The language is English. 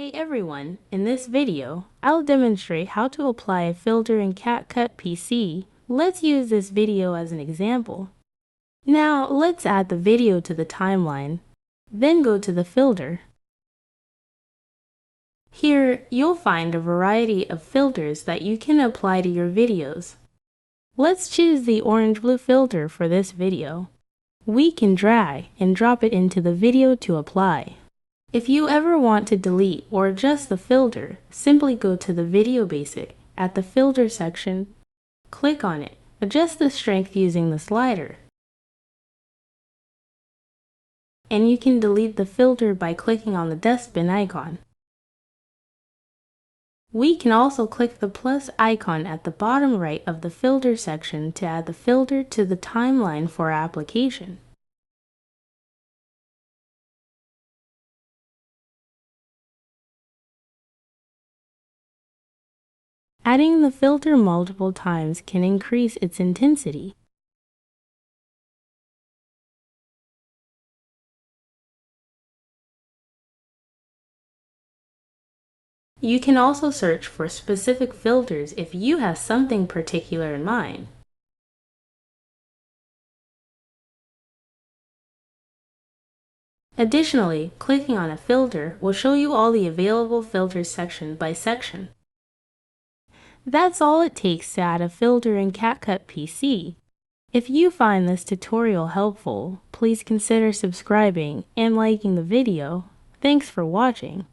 Hey everyone, in this video, I'll demonstrate how to apply a filter in CapCut PC. Let's use this video as an example. Now let's add the video to the timeline, then go to the filter. Here, you'll find a variety of filters that you can apply to your videos. Let's choose the orange-blue filter for this video. We can drag and drop it into the video to apply. If you ever want to delete or adjust the filter, simply go to the Video Basic at the Filter section, click on it, adjust the strength using the slider, and you can delete the filter by clicking on the dustbin icon. We can also click the plus icon at the bottom right of the Filter section to add the filter to the timeline for our application. Adding the filter multiple times can increase its intensity. You can also search for specific filters if you have something particular in mind. Additionally, clicking on a filter will show you all the available filters section by section. That's all it takes to add a filter in CapCut PC. If you find this tutorial helpful, please consider subscribing and liking the video. Thanks for watching.